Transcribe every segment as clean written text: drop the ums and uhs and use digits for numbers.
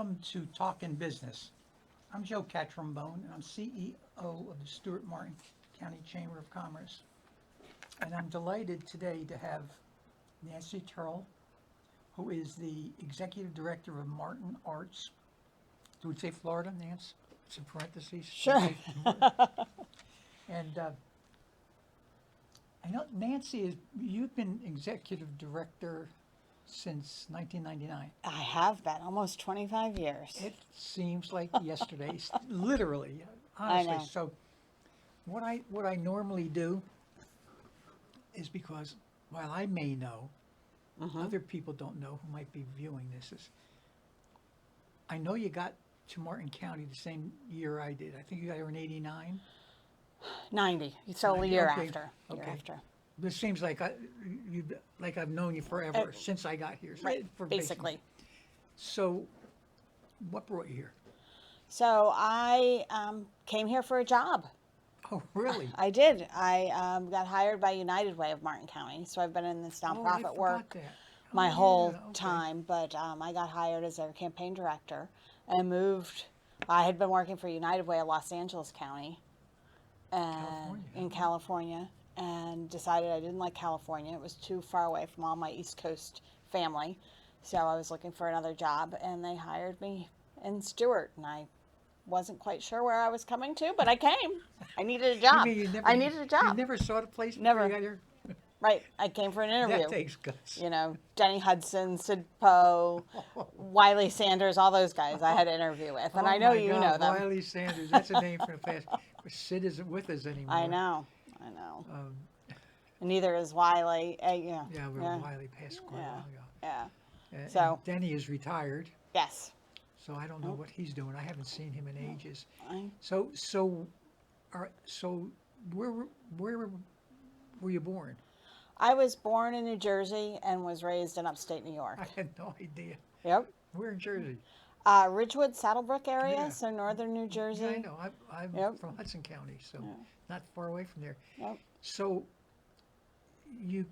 Welcome to Talkin Business. I'm Joe Catrambone, and I'm CEO of the Stuart Martin County Chamber of Commerce. And I'm delighted today to have Nancy Turrell, who is the Executive Director of MartinArts. Do we say Florida, Nance? It's in parentheses. Sure. And I know Nancy, you've been Executive Director since 1999. I have been almost 25 years. It seems like yesterday, literally, honestly. I know. So what I normally do is, because while I may know, other people don't know who might be viewing this, is I know you got to Martin County the same year I did. I think you got here in 89. 90. So a 90, year okay, after. Year okay. after. This seems like I've known you forever since I got here. So Right, for basically. So what brought you here? So I came here for a job. Oh, really? I did. I got hired by United Way of Martin County. So I've been in this Oh, I nonprofit forgot work that. my Oh, whole yeah, okay. time. But I got hired as their campaign director and moved. I had been working for United Way of Los Angeles County California. in California, and decided I didn't like California. It was too far away from all my East Coast family. So I was looking for another job, and they hired me in Stewart, and I wasn't quite sure where I was coming to, but I came. I needed a job. You mean you never, I needed a job. You never saw the place before Never. you got here? Right. I came for an interview. That takes guts. You know, Denny Hudson, Sid Poe, Wiley Sanders, all those guys I had an interview with. And Oh I know my you God, know them. Wiley Sanders, that's a name from the past. Sid isn't with us anymore. I know. Um, And neither is Wiley. yeah, Wiley passed quite a while ago. Yeah. And So- Denny is retired, Yes. so I don't know what he's doing. I haven't seen him in ages. I- So, all right, so where were you born? I was born in New Jersey and was raised in upstate New York. I had no idea. Yep. We're in Jersey. Ridgewood, Saddlebrook area, Yeah. so northern New Jersey. Yeah, I know. I'm Yep. from Hudson County, so not far away from there. Yep. So you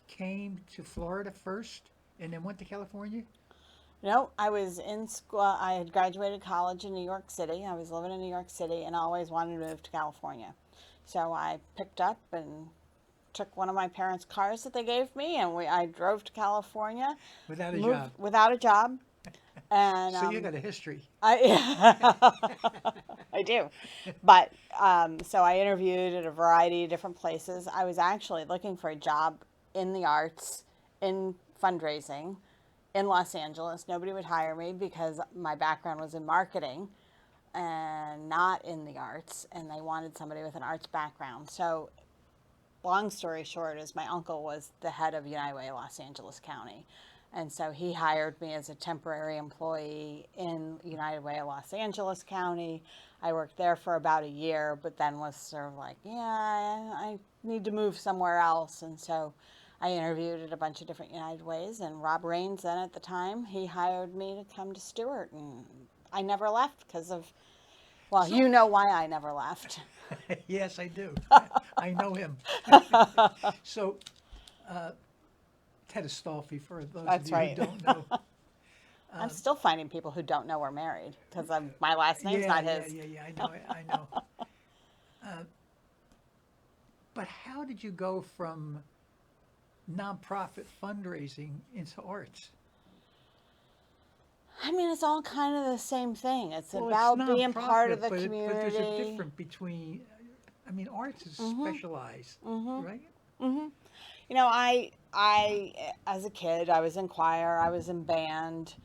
came to Florida first and then went to California? No, I was in school. I had graduated college in New York City. I was living in New York City and always wanted to move to California. So I picked up and took one of my parents' cars that they gave me, and I drove to California. Without a moved job. Without a job. And So you got a history. I do. But so I interviewed at a variety of different places. I was actually looking for a job in the arts, in fundraising, in Los Angeles. Nobody would hire me because my background was in marketing and not in the arts, and they wanted somebody with an arts background. So long story short is my uncle was the head of United Way Los Angeles County. And so he hired me as a temporary employee in United Way of Los Angeles County. I worked there for about a year, but then was sort of like, I need to move somewhere else. And so I interviewed at a bunch of different United Ways, and Rob Raines then at the time, he hired me to come to Stewart. And I never left because of, well, you know why I never left. Yes, I do. I know him. So, Ted Astolfi, for those That's of you right. who don't know. I'm still finding people who don't know we're married because my last name's not his. Yeah, I know. But how did you go from nonprofit fundraising into arts? I mean, it's all kind of the same thing. It's Well, about it's being part of nonprofit, the but community. But there's a difference between, I mean, arts is specialized, right? You know, I as a kid, I was in choir, I was in band.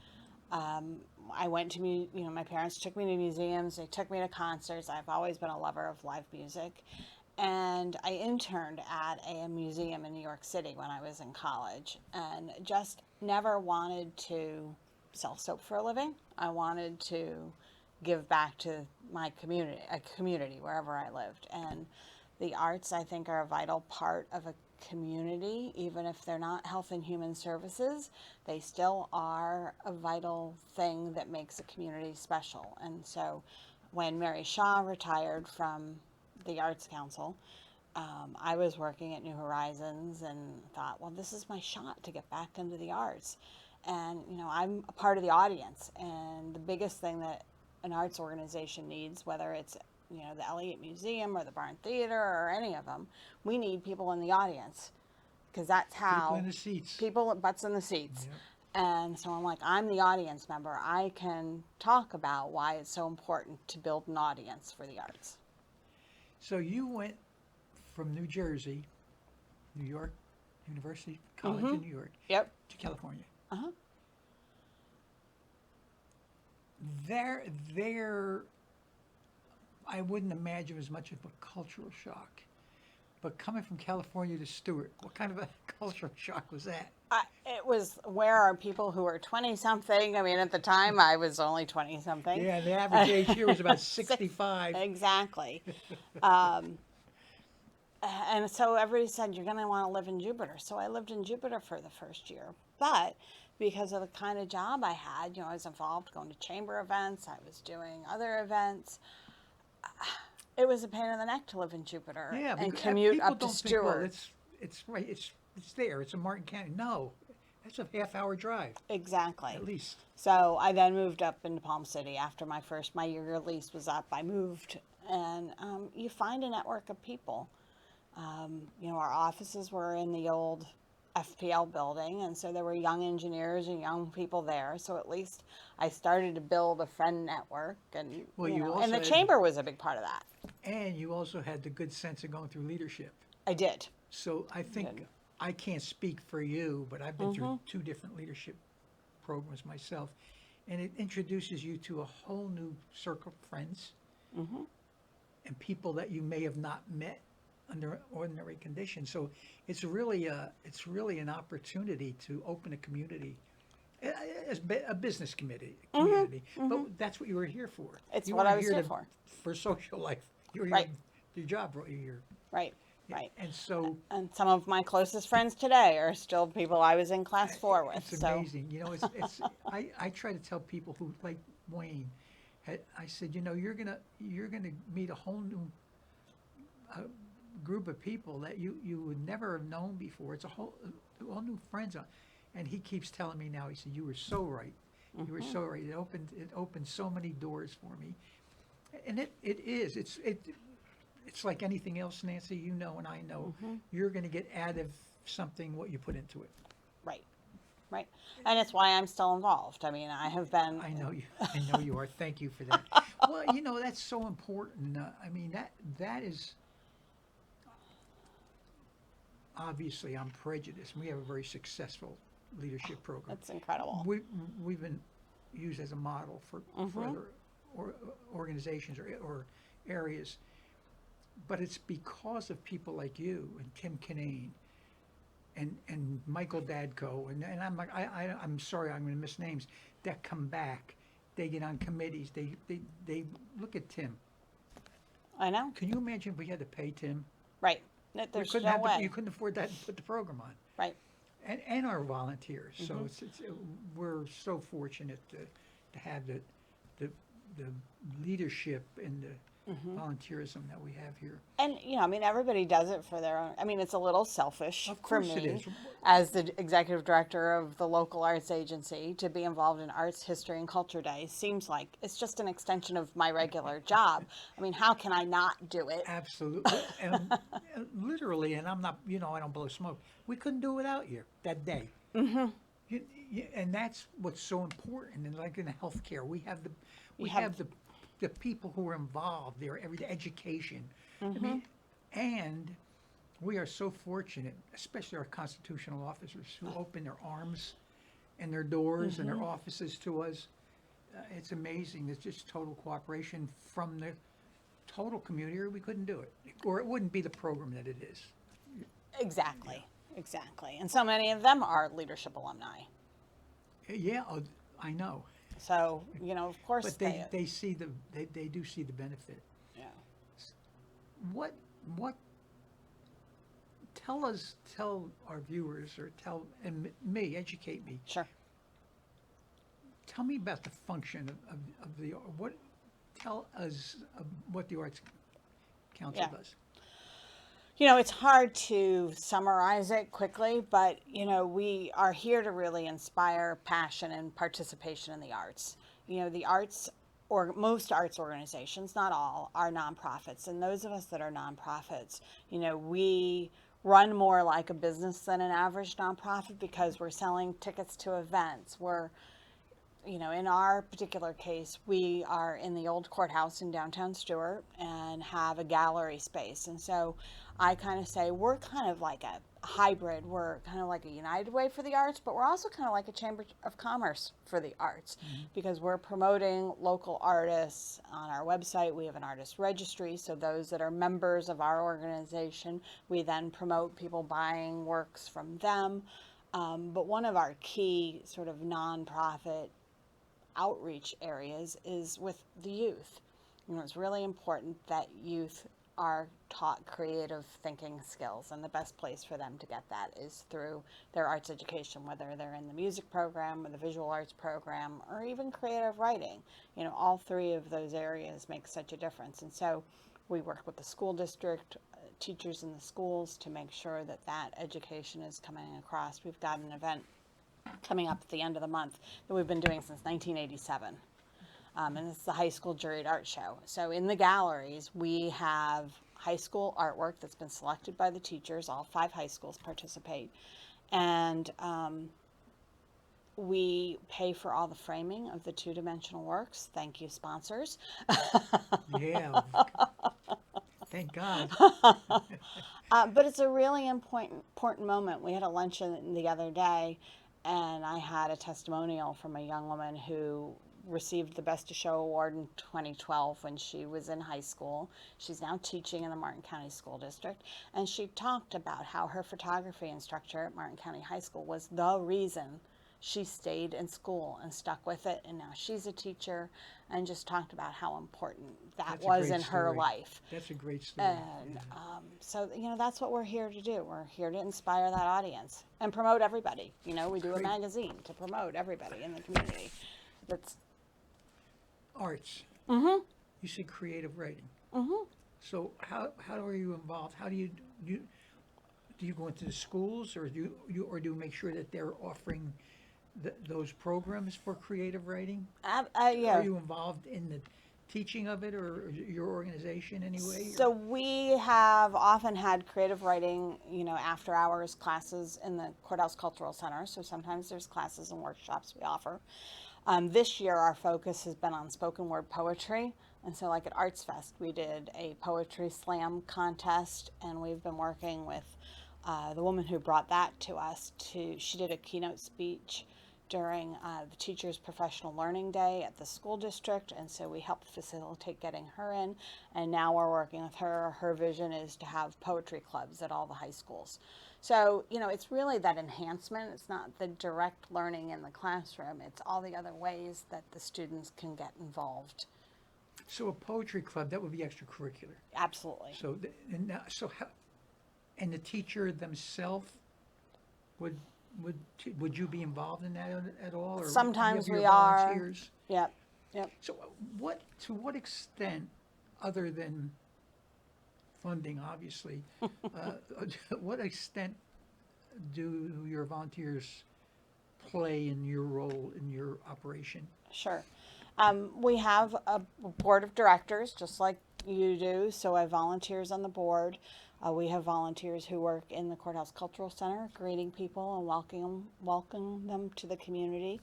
I went to, my parents took me to museums, they took me to concerts. I've always been a lover of live music. And I interned at a museum in New York City when I was in college, and just never wanted to sell soap for a living. I wanted to give back to my community, a community wherever I lived. And the arts, I think, are a vital part of a community. Even if they're not health and human services, they still are a vital thing that makes a community special. And so when Mary Shaw retired from the Arts Council, I was working at New Horizons and thought, well, this is my shot to get back into the arts. And, I'm a part of the audience. And the biggest thing that an arts organization needs, whether it's, the Elliott Museum or the Barn Theater or any of them, we need people in the audience. Because that's how People in the seats. people butts in the seats. Yep. And so I'm like, I'm the audience member. I can talk about why it's so important to build an audience for the arts. So you went from New Jersey, New York, University College in New York, Yep. to California. Uh-huh. There, I wouldn't imagine as much of a cultural shock. But coming from California to Stewart, what kind of a cultural shock was that? It was, where are people who are 20-something? I mean, at the time, I was only 20-something. Yeah, the average age here was about 65. Exactly. And so everybody said, you're going to want to live in Jupiter. So I lived in Jupiter for the first year. But because of the kind of job I had, I was involved going to chamber events. I was doing other events. It was a pain in the neck to live in Jupiter Yeah, and because commute people up to don't think, well, Stewart. it's right, it's there, it's in Martin County. No, that's a half-hour drive, Exactly. at least. So I then moved up into Palm City after my year lease was up. I moved, and you find a network of people. Our offices were in the old FPL building, and so there were young engineers and young people there. So at least I started to build a friend network, and Well, you and the also had- chamber was a big part of that. And you also had the good sense of going through leadership. I did. So I think, Good. I can't speak for you, but I've been through 2 different leadership programs myself. And it introduces you to a whole new circle of friends and people that you may have not met under ordinary conditions. So it's really an opportunity to open a community, as a business community. But that's what you were here for. It's You what I weren't was here for. For social life. You were Right. here, your job brought you here. Right. Right. And so And some of my closest friends today are still people I was in class 4 with. it's So amazing. It's I try to tell people who, like Wayne, I said, you're gonna meet a whole new group of people that you would never have known before. It's all new friends. And he keeps telling me now, he said, you were so right. You were so right. It opened so many doors for me. And it is. It's like anything else, Nancy, and I know. You're going to get out of something what you put into it. right. Right. And it's why I'm still involved. I mean, I have been. I know you are. Thank you for that. Well, that's so important. I mean, that is, obviously I'm prejudiced. We have a very successful leadership program. It's incredible. We've been used as a model for other organizations or areas. But it's because of people like you and Tim Kinane and Michael Dadko and I'm sorry, I'm going to miss names, that come back. They get on committees. They look at Tim. I know. Can you imagine if we had to pay Tim? Right. There's no way. You couldn't afford that and put the program on. Right. And our volunteers. So we're so fortunate to have the leadership and the volunteerism that we have here. And, everybody does it for their own. I mean, it's a little selfish Of for course it me is. as the executive director of the local arts agency to be involved in Arts, History, and Culture Days. Seems like it's just an extension of my regular job. I mean, how can I not do it? Absolutely. And literally, and I'm not, I don't blow smoke. We couldn't do it without you that day. And that's what's so important. And like in healthcare, we have the people who are involved there, every education. I mean, and we are so fortunate, especially our constitutional officers who open their arms and their doors and their offices to us. It's amazing. It's just total cooperation from the total community, or we couldn't do it, or it wouldn't be the program that it is. Exactly. And so many of them are leadership alumni. Yeah, I know. So, of course But they do see the benefit. Yeah. What tell our viewers, or me, educate me. Sure. Tell me about the function tell us what the Arts Council Yeah. does. It's hard to summarize it quickly, but we are here to really inspire passion and participation in the arts. The arts, or most arts organizations, not all, are nonprofits, and those of us that are nonprofits, we run more like a business than an average nonprofit because we're selling tickets to events. We're in our particular case, we are in the old courthouse in downtown Stewart and have a gallery space. And so I kind of say we're kind of like a hybrid. We're kind of like a United Way for the arts, but we're also kind of like a Chamber of Commerce for the arts because we're promoting local artists on our website. We have an artist registry. So those that are members of our organization, we then promote people buying works from them. But one of our key sort of nonprofit outreach areas is with the youth. It's really important that youth are taught creative thinking skills, and the best place for them to get that is through their arts education, whether they're in the music program or the visual arts program or even creative writing. All three of those areas make such a difference. And so we work with the school district, teachers in the schools to make sure that that education is coming across. We've got an event coming up at the end of the month that we've been doing since 1987. And it's the high school juried art show. So in the galleries, we have high school artwork that's been selected by the teachers. All 5 high schools participate. And we pay for all the framing of the 2-dimensional works. Thank you, sponsors. Yeah. Thank God. But it's a really important moment. We had a luncheon the other day, and I had a testimonial from a young woman who received the Best of Show Award in 2012 when she was in high school. She's now teaching in the Martin County School District, and she talked about how her photography instructor at Martin County High School was the reason she stayed in school and stuck with it, and now she's a teacher, and just talked about how important that was in her life. That's a great story. And so, that's what we're here to do. We're here to inspire that audience and promote everybody. We do a magazine to promote everybody in the community. That's arts. Mm-hmm. You said creative writing. Mm-hmm. So how are you involved? How do you go into the schools, or do you make sure that they're offering those programs for creative writing? Yeah. Are you involved in the teaching of it, or your organization anyway? So we have often had creative writing, after hours classes in the Courthouse Cultural Center. So sometimes there's classes and workshops we offer. This year our focus has been on spoken word poetry. And so like at Arts Fest, we did a poetry slam contest, and we've been working with the woman who brought that to us. She did a keynote speech during the Teachers Professional Learning Day at the school district, and so we helped facilitate getting her in, and now we're working with her. Her vision is to have poetry clubs at all the high schools. So, it's really that enhancement. It's not the direct learning in the classroom. It's all the other ways that the students can get involved. So a poetry club, that would be extracurricular. Absolutely. So and the teacher themselves would you be involved in that at all? Or Sometimes you have we your are. volunteers? Yep. So to what extent, other than funding, obviously, what extent do your volunteers play in your role in your operation? Sure. We have a board of directors, just like you do, so I have volunteers on the board. We have volunteers who work in the Courthouse Cultural Center, greeting people and welcoming them to the community.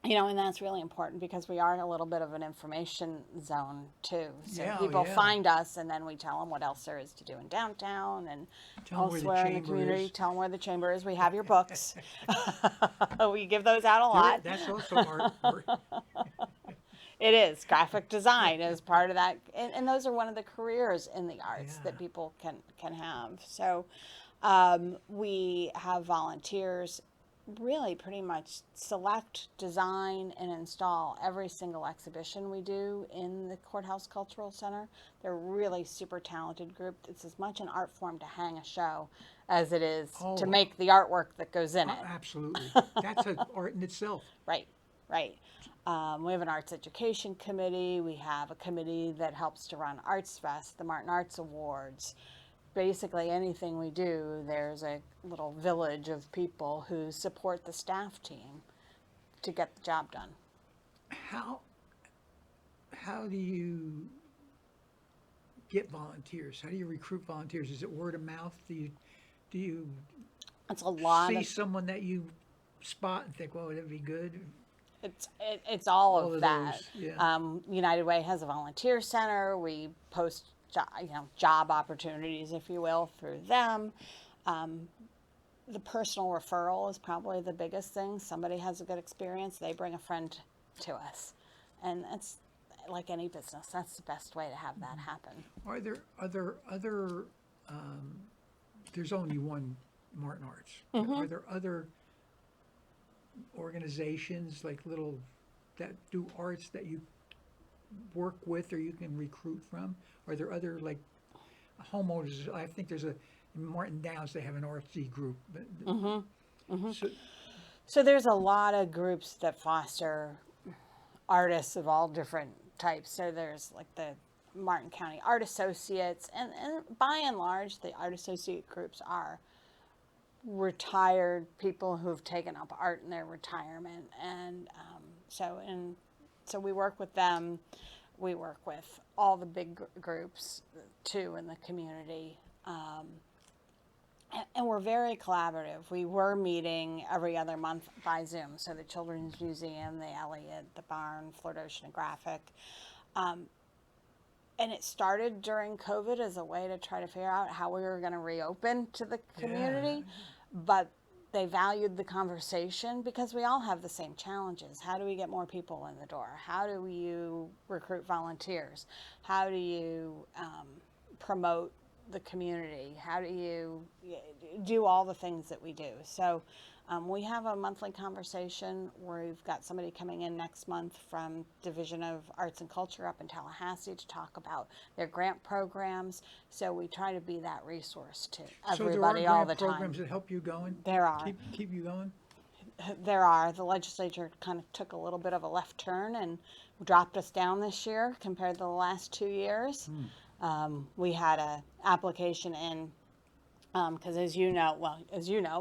And that's really important because we are a little bit of an information zone too. So people find us, and then we tell them what else there is to do in downtown and elsewhere in the community. Tell them where the chamber is. We have your books. We give those out a lot. That's also art. It is. Graphic design is part of that. And those are one of the careers in the arts that people can have. So we have volunteers really pretty much select, design, and install every single exhibition we do in the Courthouse Cultural Center. They're a really super talented group. It's as much an art form to hang a show as it is to make the artwork that goes in it. Absolutely. That's an art in itself. Right. right? We have an arts education committee. We have a committee that helps to run Arts Fest, the MartinArts Awards. Basically anything we do, there's a little village of people who support the staff team to get the job done. How do you get volunteers? How do you recruit volunteers? Is it word of mouth? Do you It's a lot see of someone that you spot and think, well, that'd be good? it's all All of of that. those, yeah. United Way has a volunteer center. We post job opportunities, if you will, through them. The personal referral is probably the biggest thing. Somebody has a good experience, they bring a friend to us, and it's like any business. That's the best way to have that happen. Are there other? There's only one Martin Arts. Are there other organizations like little that do arts that you work with or you can recruit from? Are there other like homeowners? I think there's in Martin Downs they have an artsy group. So there's a lot of groups that foster artists of all different types. So there's like the Martin County Art Associates, and by and large, the Art Associate groups are retired people who've taken up art in their retirement, and so we work with them. We work with all the big groups too in the community, and we're very collaborative. We were meeting every other month by Zoom. So the Children's Museum, the Elliott, the Barn, Florida Oceanographic. And it started during COVID as a way to try to figure out how we were going to reopen to the community. But they valued the conversation because we all have the same challenges. How do we get more people in the door? How do you recruit volunteers? How do you promote the community? How do you do all the things that we do? So we have a monthly conversation where we've got somebody coming in next month from Division of Arts and Culture up in Tallahassee to talk about their grant programs. So we try to be that resource to everybody all the time. So there are grant programs that help you going? There are. Keep you going? There are. The legislature kind of took a little bit of a left turn and dropped us down this year compared to the last 2 years. We had an application in, because as you know,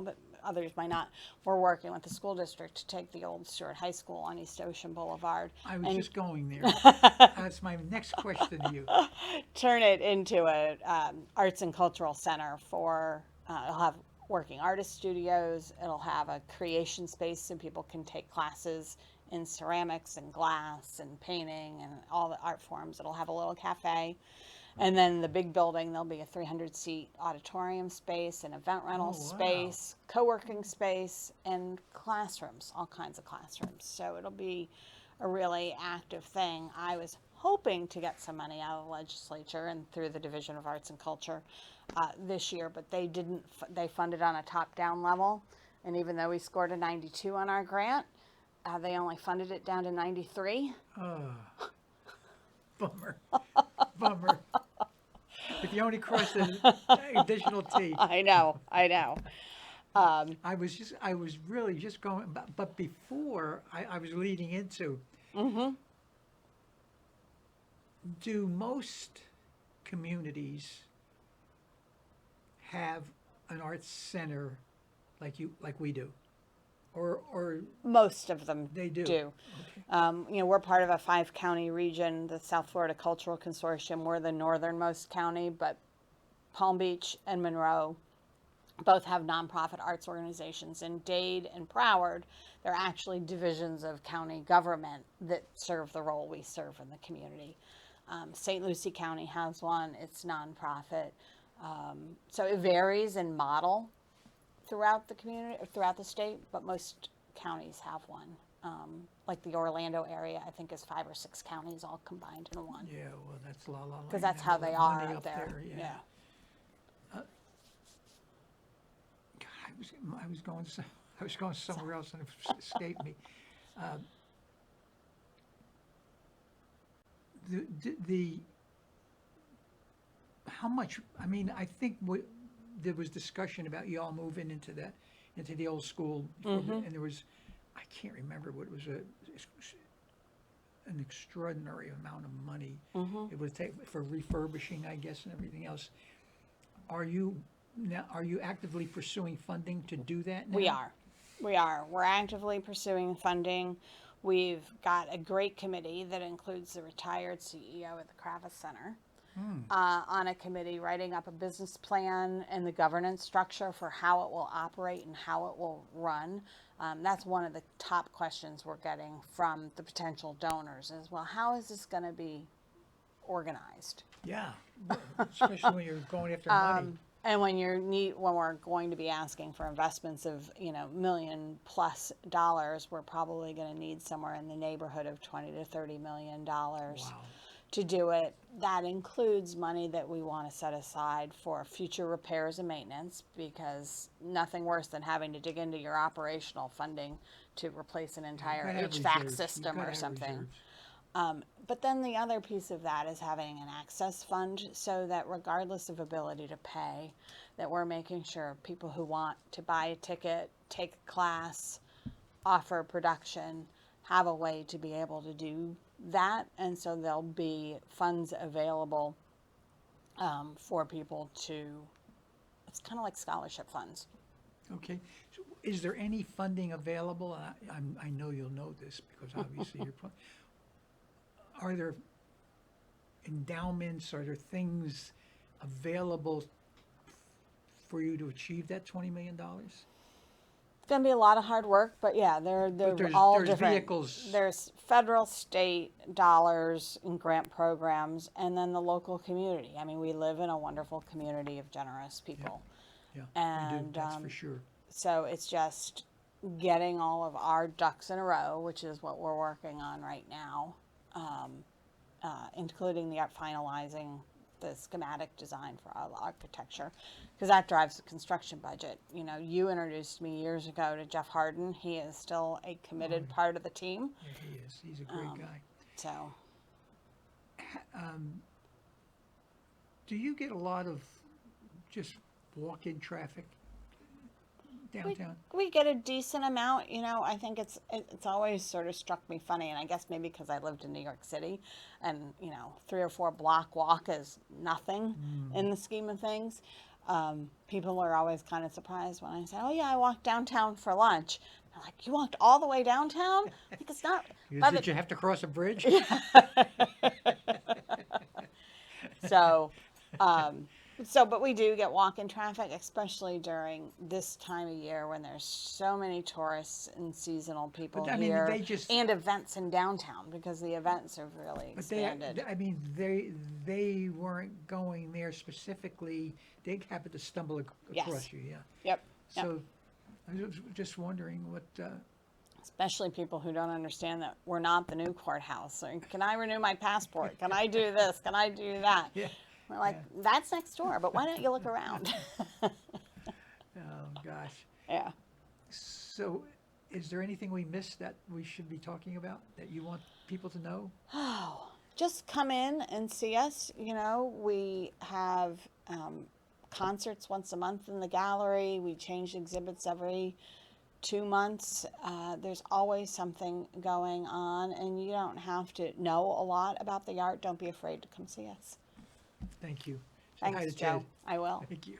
but others might not, we're working with the school district to take the old Stewart High School on East Ocean Boulevard. I was just going there. That's my next question to you. Turn it into a arts and cultural center for, it'll have working artist studios. It'll have a creation space so people can take classes in ceramics and glass and painting and all the art forms. It'll have a little cafe. And then the big building, there'll be a 300-seat auditorium space, an event rental space, co-working space, and classrooms, all kinds of classrooms. So it'll be a really active thing. I was hoping to get some money out of the legislature and through the Division of Arts and Culture this year, but they didn't. They funded on a top-down level, and even though we scored a 92 on our grant, they only funded it down to 93. Bummer. Bummer. If you only cross the additional T. I know. I was really just going, but before I was leading into, do most communities have an arts center like we do? Or most of them they do. Okay. We're part of a 5-county region, the South Florida Cultural Consortium. We're the northernmost county, but Palm Beach and Monroe both have nonprofit arts organizations. In Dade and Broward, they're actually divisions of county government that serve the role we serve in the community. St. Lucie County has one. It's nonprofit. So it varies in model throughout the community, throughout the state, but most counties have one. Like the Orlando area, I think is 5 or 6 counties all combined in one. Yeah, well, that's La La Land. Because that's how they are up there. Yeah. God, I was going somewhere else and it escaped me. How much? I mean, I think there was discussion about you all moving into the old school, and there was I can't remember what it was, an extraordinary amount of money. It would take for refurbishing, I guess, and everything else. Are you actively pursuing funding to do that now? We are. We're actively pursuing funding. We've got a great committee that includes the retired CEO at the Kravis Center on a committee writing up a business plan and the governance structure for how it will operate and how it will run. That's one of the top questions we're getting from the potential donors is, well, how is this going to be organized? Yeah, especially when you're going after money. And when when we're going to be asking for investments of $1 million+ dollars, we're probably going to need somewhere in the neighborhood of $20 to $30 million to do it. That includes money that we want to set aside for future repairs and maintenance, because nothing worse than having to dig into your operational funding to replace an entire HVAC system or something. But then the other piece of that is having an access fund, so that regardless of ability to pay, that we're making sure people who want to buy a ticket, take a class, offer production, have a way to be able to do that. And so there'll be funds available for people to, it's kind of like scholarship funds. Okay. So is there any funding available? I know you'll know this because obviously you're. Are there endowments? Are there things available for you to achieve that $20 million? It's going to be a lot of hard work, but yeah, they're all different. Vehicles. There's federal, state dollars and grant programs, and then the local community. I mean, we live in a wonderful community of generous people. Yeah, and we do, that's for sure. So it's just getting all of our ducks in a row, which is what we're working on right now, including finalizing the schematic design for our architecture, because that drives the construction budget. You introduced me years ago to Jeff Harden. He is still a committed part of the team. Yeah, he is. He's a great guy. So, do you get a lot of just walk-in traffic downtown? We get a decent amount. I think it's always sort of struck me funny, and I guess maybe because I lived in New York City, and 3 or 4 block walk is nothing in the scheme of things. People are always kind of surprised when I say, "Oh yeah, I walked downtown for lunch." They're like, "You walked all the way downtown?" I think it's not. Did you have to cross a bridge? But we do get walk-in traffic, especially during this time of year when there's so many tourists and seasonal people here, and events in downtown, because the events have really expanded. They weren't going there specifically. They happened to stumble across you, yeah. Yep. So I was just wondering what... Especially people who don't understand that we're not the new courthouse. Like, can I renew my passport? Can I do this? Can I do that? Yeah. We're like, that's next door, but why don't you look around? Oh, gosh. Yeah. So is there anything we missed that we should be talking about that you want people to know? Oh, just come in and see us. We have concerts once a month in the gallery. We change exhibits every 2 months. There's always something going on, and you don't have to know a lot about the art. Don't be afraid to come see us. Thank you. Thanks, Joe. I will. Thank you.